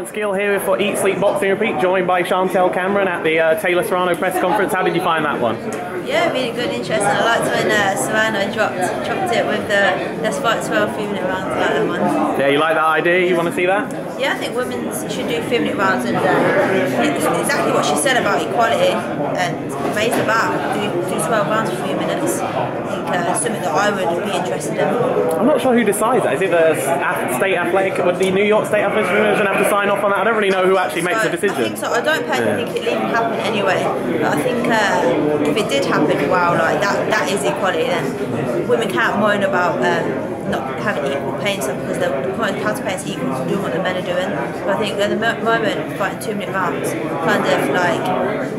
Skill here for Eat, Sleep, Boxing, Repeat, joined by Chantelle at the Taylor Serrano press conference. How did you find that one? Yeah, really good, interesting. I liked when Serrano dropped it with the let's fight 12 3-minute rounds. I like that one. Yeah, you like that idea? You want to see that? Yeah, I think women should do 3-minute rounds, and it's exactly what she said about equality and raise the bar, do 12 rounds for 3 minutes. I think something that I would be interested in. I'm not sure who decides that. Is it the state athletic, or the New York State Athletic Commission have to sign off on that? I don't really know who actually makes the decision. I think so. I don't personally think it'll even happen anyway. But I think if it did happen, wow, like that is equality. Then women can't moan about not having equal pay and stuff, because the counterpay is equal to doing what the men are doing. But I think at the moment, fighting 2-minute rounds, kind of like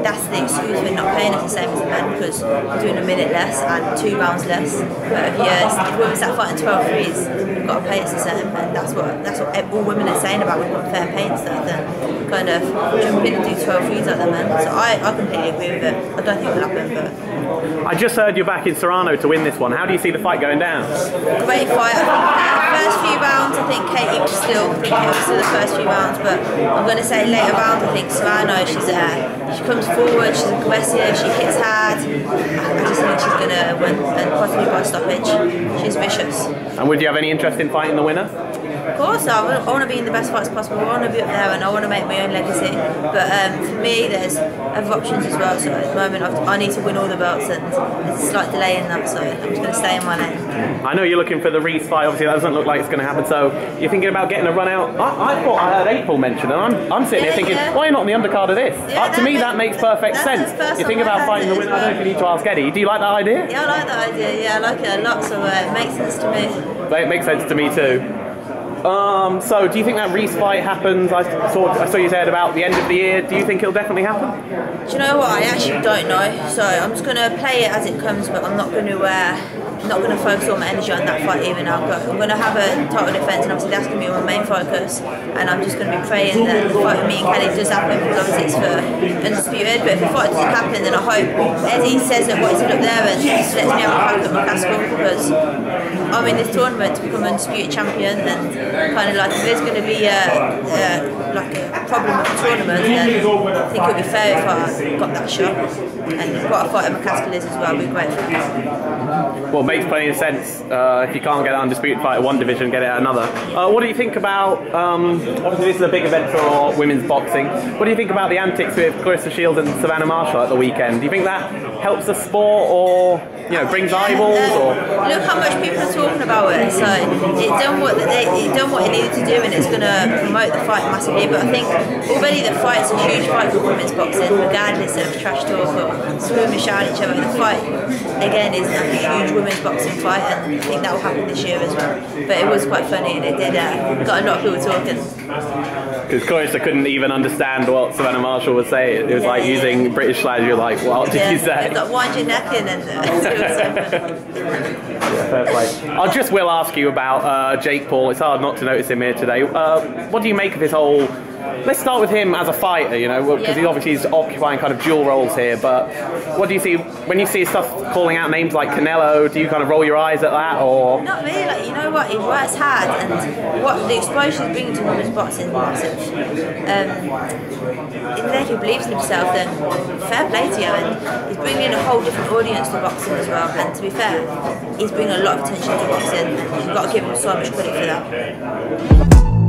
that's the excuse for not paying us the same as the men, because we're doing a minute less and 2 rounds less. But if women start fighting 12 threes, we've got to pay us the same, and that's what all women are saying about we want fair pay and stuff. Then kind of jump in and do 12 threes like the men. So I completely agree with it. I don't think it'll happen, but I just heard you're back in Serrano to win this one. How do you see the fight going down? Great fight. I think the first few rounds, I think Katie was still the first few rounds, but I'm going to say later rounds, I think Serrano, she comes forward, she's aggressive, she hits hard. I just think she's going to win, and possibly by stoppage. She's vicious. And would you have any interest in fighting the winner? Of course, I want to be in the best fights possible. I want to be up there, and I want to make my own legacy. But for me, there's other options as well. So at the moment, I need to win all the belts, and there's a slight delay in that. So I'm just going to stay in my lane. I know you're looking for the Reese fight. Obviously, that doesn't look like it's going to happen. So you're thinking about getting a run out. I thought I heard April mentioned, and I'm sitting here thinking, why not on the undercard of this? To me, that makes perfect sense. You think about fighting the winner. I don't know if you need to ask Eddie. Do you like that idea? Yeah, I like that idea. Yeah, I like it a lot. So it makes sense to me. It makes sense to me too. So do you think that Reese fight happens? I saw you said about the end of the year. Do you think it'll definitely happen? Do you know what? I actually don't know. So I'm just going to play it as it comes, but I'm not going to focus all my energy on that fight even now. I'm going to have a title defence, and obviously that's going to be my main focus. And I'm just going to be praying that the fight with me and Kelly does happen, because obviously it's for undisputed. But if the fight doesn't happen, then I hope Eddie says that what he's up there and just lets me have a crack at McCaskill, because I'm in this tournament to become undisputed champion. And kind of like if there's going to be like a problem with the tournament, then I think it would be fair if I got that shot. And what a fight at McCaskill is as well, would be great for us. Well, it makes plenty of sense. If you can't get an undisputed fight at one division, get it at another. What do you think about, obviously this is a big event for women's boxing, what do you think about the antics with Clarissa Shields and Savannah Marshall at the weekend? Do you think that helps the sport, or brings eyeballs? Or look how much people are talking about it. So it done what it needed to do, and it's going to promote the fight massively. But I think already the fight's a huge fight for women's boxing, regardless of trash talk or screaming and shouting at each other. The fight again is like a huge women's boxing fight, and I think that will happen this year as well. But it was quite funny, and it did got a lot of people talking. Because Clarissa couldn't even understand what Savannah Marshall was saying. It was like using British slang. You're like, what did you say? It's like wind your neck in, and I just will ask you about Jake Paul. It's hard not to notice him here today. What do you make of his whole... Let's start with him as a fighter, because he obviously is occupying kind of dual roles here, but what do you see, when you see stuff calling out names like Canelo, do you kind of roll your eyes at that, or...? Not really, like, you know what, he works hard, and what the exposure he's bringing to women's boxing is massive. If he believes in himself, then fair play to you, and he's bringing in a whole different audience to boxing as well, and to be fair, he's bringing a lot of attention to boxing. You've got to give him so much credit for that.